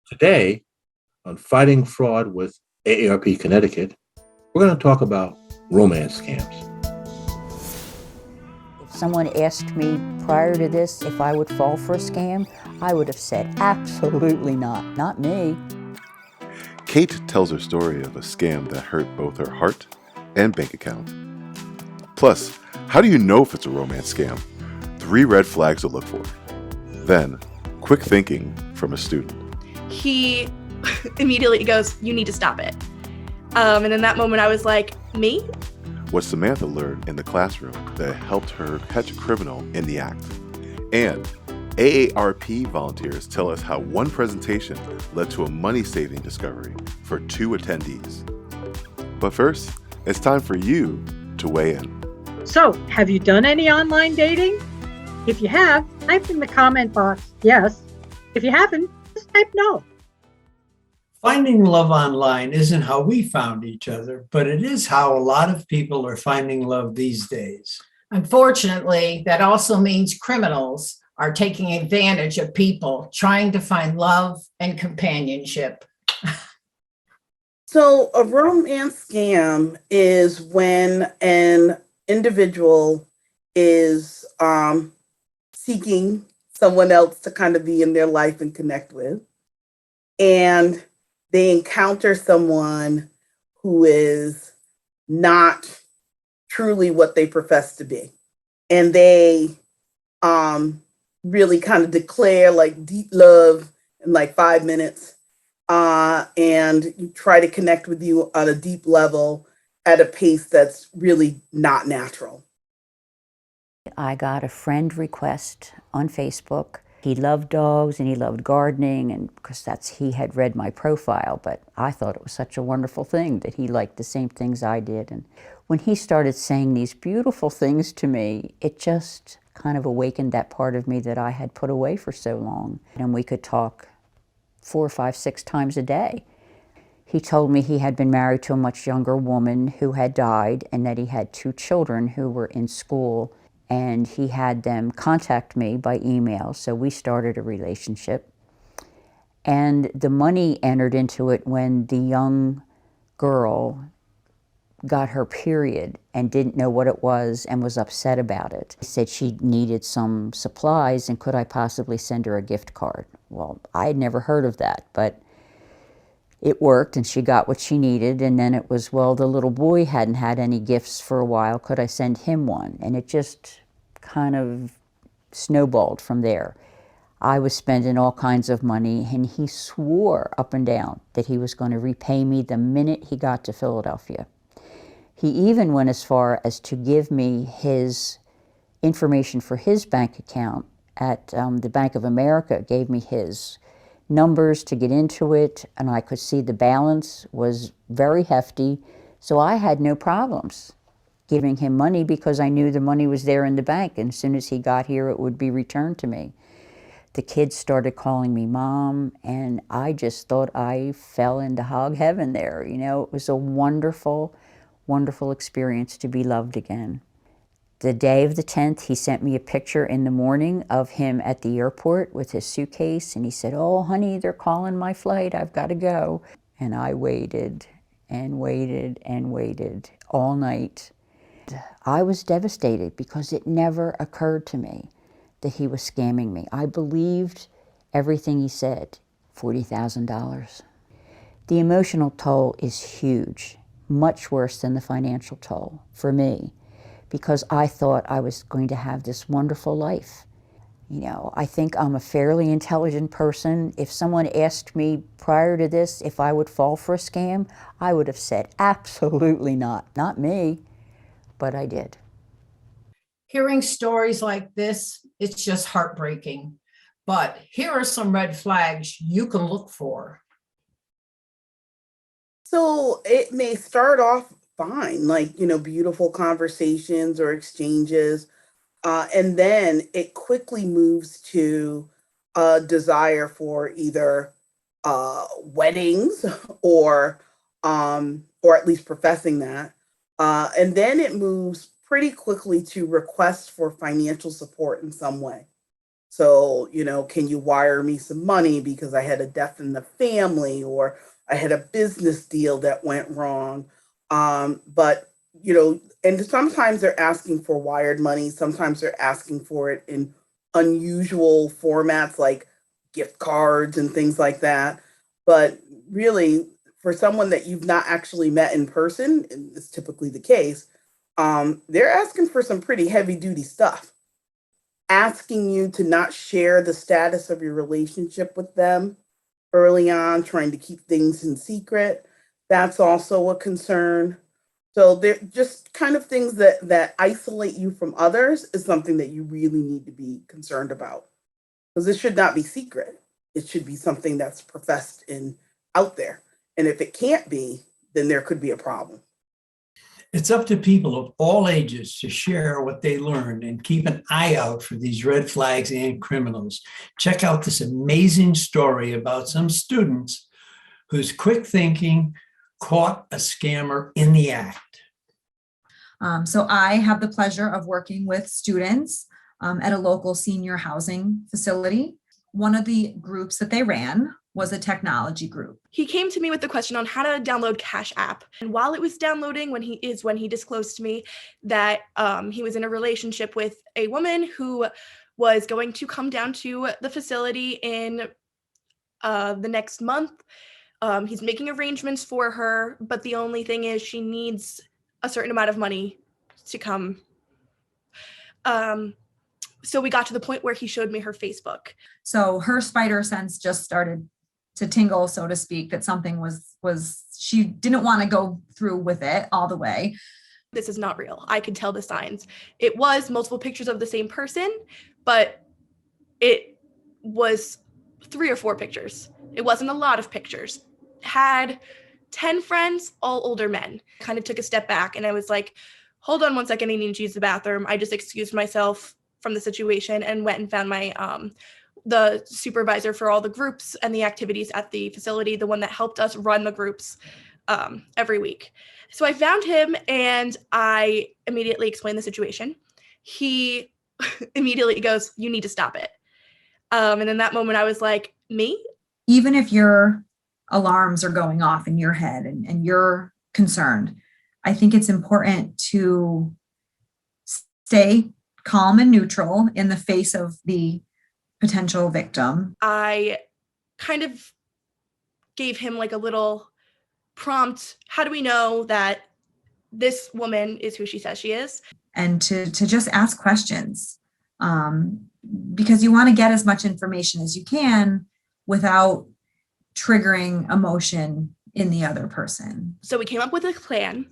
Today, on Fighting Fraud with AARP Connecticut, we're going to talk about romance scams. If someone asked me prior to this if I would fall for a scam, I would have said, absolutely not me. Kate tells her story of a scam that hurt both her heart and bank account. Plus, how do you know if it's a romance scam? 3 red flags to look for. Then, quick thinking from a student. He immediately goes, "You need to stop it." And in that moment, I was like, me? What Samantha learned in the classroom that helped her catch a criminal in the act. And AARP volunteers tell us how one presentation led to a money-saving discovery for 2 attendees. But first, it's time for you to weigh in. So, have you done any online dating? If you have, type in the comment box yes. If you haven't, just type no. Finding love online isn't how we found each other, but it is how a lot of people are finding love these days. Unfortunately, that also means criminals are taking advantage of people trying to find love and companionship. So a romance scam is when an individual is seeking someone else to kind of be in their life and connect with. And they encounter someone who is not truly what they profess to be. And they really kind of declare like deep love in like 5 minutes and try to connect with you on a deep level at a pace that's really not natural. I got a friend request on Facebook. He loved dogs and he loved gardening, and because he had read my profile, but I thought it was such a wonderful thing that he liked the same things I did. And when he started saying these beautiful things to me, it just kind of awakened that part of me that I had put away for so long. And we could talk 4, 5, 6 times a day. He told me he had been married to a much younger woman who had died, and that he had 2 children who were in school, and he had them contact me by email. So we started a relationship. And the money entered into it when the young girl got her period and didn't know what it was and was upset about it. She said she needed some supplies and could I possibly send her a gift card? Well, I had never heard of that, but it worked and she got what she needed. And then it was, well, the little boy hadn't had any gifts for a while. Could I send him one? And it just kind of snowballed from there. I was spending all kinds of money, and he swore up and down that he was going to repay me the minute he got to Philadelphia. He even went as far as to give me his information for his bank account at the Bank of America, gave me his numbers to get into it, and I could see the balance was very hefty, so I had no problems giving him money because I knew the money was there in the bank, and as soon as he got here, it would be returned to me. The kids started calling me mom, and I just thought I fell into hog heaven there. You know, it was a wonderful, wonderful experience to be loved again. The day of the 10th, he sent me a picture in the morning of him at the airport with his suitcase, and he said, "Oh, honey, they're calling my flight. I've got to go." And I waited and waited and waited all night. I was devastated because it never occurred to me that he was scamming me. I believed everything he said. $40,000. The emotional toll is huge, much worse than the financial toll for me, because I thought I was going to have this wonderful life. You know, I think I'm a fairly intelligent person. If someone asked me prior to this if I would fall for a scam, I would have said, absolutely not me, but I did. Hearing stories like this, it's just heartbreaking. But here are some red flags you can look for. So it may start off fine, like, beautiful conversations or exchanges. And then it quickly moves to a desire for either weddings or at least professing that. And then it moves pretty quickly to requests for financial support in some way. So, can you wire me some money because I had a death in the family or I had a business deal that went wrong? But, and sometimes they're asking for wired money. Sometimes they're asking for it in unusual formats like gift cards and things like that. But really, for someone that you've not actually met in person, and it's typically the case, they're asking for some pretty heavy duty stuff, asking you to not share the status of your relationship with them early on, trying to keep things in secret. That's also a concern. So they're just kind of things that isolate you from others is something that you really need to be concerned about. Because it should not be secret. It should be something that's professed in out there. And if it can't be, then there could be a problem. It's up to people of all ages to share what they learned and keep an eye out for these red flags and criminals. Check out this amazing story about some students whose quick thinking caught a scammer in the act. So I have the pleasure of working with students at a local senior housing facility. One of the groups that they ran was a technology group. He came to me with the question on how to download Cash App. And while it was downloading, when he disclosed to me that he was in a relationship with a woman who was going to come down to the facility in the next month. He's making arrangements for her, but the only thing is she needs a certain amount of money to come. So we got to the point where he showed me her Facebook. So her spider sense just started to tingle, so to speak, that something was she didn't want to go through with it all the way. This is not real. I could tell the signs. It was multiple pictures of the same person, but it was 3 or 4 pictures. It wasn't a lot of pictures. Had 10 friends, all older men. Kind of took a step back and I was like, hold on one second, I need to use the bathroom. I just excused myself from the situation and went and found my the supervisor for all the groups and the activities at the facility, the one that helped us run the groups every week. So I found him and I immediately explained the situation. He immediately goes, "You need to stop it." And in that moment, I was like, me? Even if your alarms are going off in your head and you're concerned, I think it's important to stay calm and neutral in the face of the potential victim. I kind of gave him like a little prompt. How do we know that this woman is who she says she is? And to just ask questions, because you want to get as much information as you can without triggering emotion in the other person. So we came up with a plan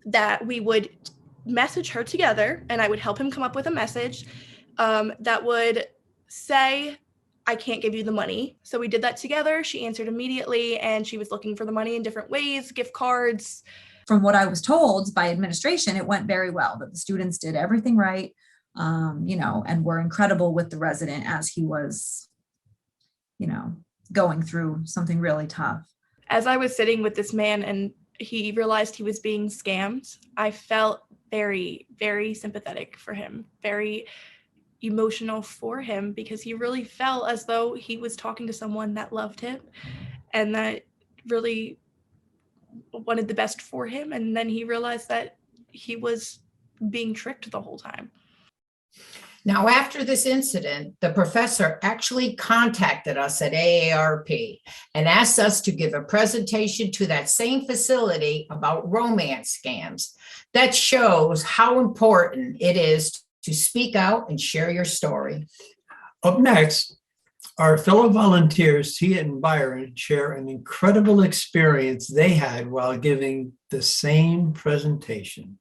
that we would message her together and I would help him come up with a message that would say, "I can't give you the money." So we did that together. She answered immediately and she was looking for the money in different ways, gift cards. From what I was told by administration, it went very well, that the students did everything right, and were incredible with the resident as he was, going through something really tough. As I was sitting with this man and he realized he was being scammed, I felt very, very sympathetic for him, very emotional for him, because he really felt as though he was talking to someone that loved him and that really wanted the best for him. And then he realized that he was being tricked the whole time. Now, after this incident, the professor actually contacted us at AARP and asked us to give a presentation to that same facility about romance scams. That shows how important it is to speak out and share your story. Up next, our fellow volunteers, Tia and Byron, share an incredible experience they had while giving the same presentation.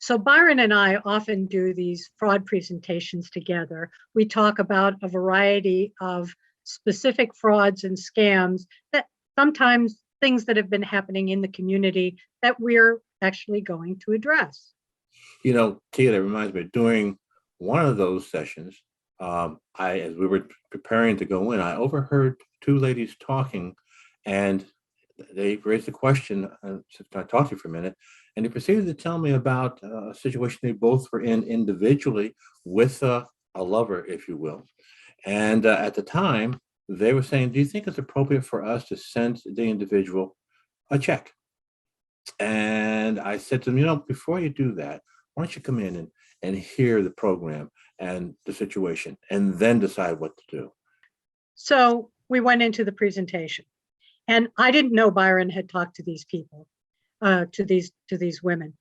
So Byron and I often do these fraud presentations together. We talk about a variety of specific frauds and scams, that sometimes things that have been happening in the community that we're actually going to address. Tia, that reminds me, during one of those sessions, as we were preparing to go in, I overheard 2 ladies talking, and they raised the question, can I talk to you for a minute? And they proceeded to tell me about a situation they both were in individually with a lover, if you will. And at the time, they were saying, do you think it's appropriate for us to send the individual a check? And I said to them, before you do that, why don't you come in and hear the program and the situation, and then decide what to do. So we went into the presentation, and I didn't know Byron had talked to these people, to these women.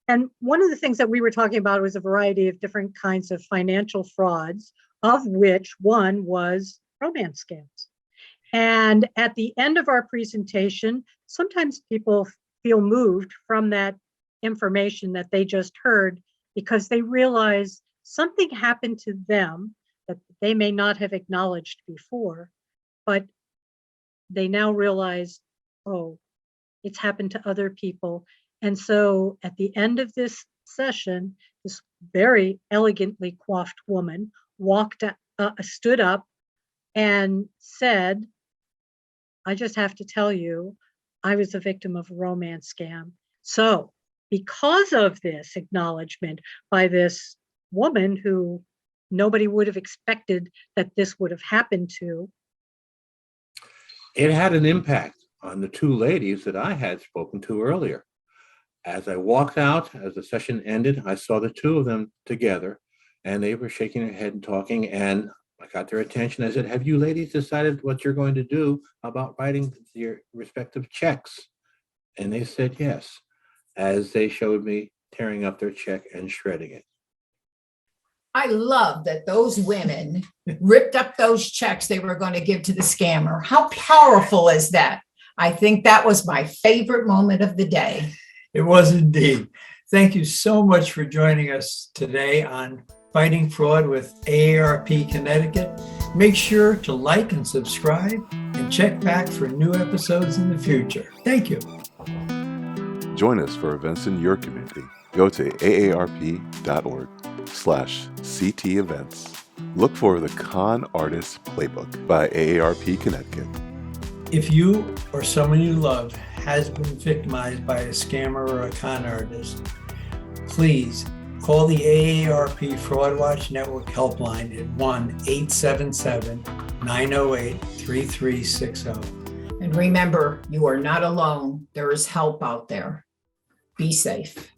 And one of the things that we were talking about was a variety of different kinds of financial frauds, of which one was romance scams. And at the end of our presentation, sometimes people feel moved from that information that they just heard because they realize something happened to them that they may not have acknowledged before, but they now realize, oh, it's happened to other people. And so at the end of this session, this very elegantly coiffed woman stood up and said, I just have to tell you, I was a victim of a romance scam. So because of this acknowledgement by this woman who nobody would have expected that this would have happened to, it had an impact on the two ladies that I had spoken to earlier. As I walked out, as the session ended, I saw the two of them together, and they were shaking their head and talking, and I got their attention. I said, have you ladies decided what you're going to do about writing your respective checks? And they said yes, as they showed me tearing up their check and shredding it. I love that those women ripped up those checks they were going to give to the scammer. How powerful is that? I think that was my favorite moment of the day. It was indeed. Thank you so much for joining us today on Fighting Fraud with AARP Connecticut. Make sure to like and subscribe and check back for new episodes in the future. Thank you. Join us for events in your community. Go to aarp.org/CT events. Look for the Con Artist Playbook by AARP Connecticut. If you or someone you love has been victimized by a scammer or a con artist, please call the AARP Fraud Watch Network helpline at 1-877-908-3360. And remember, you are not alone. There is help out there. Be safe.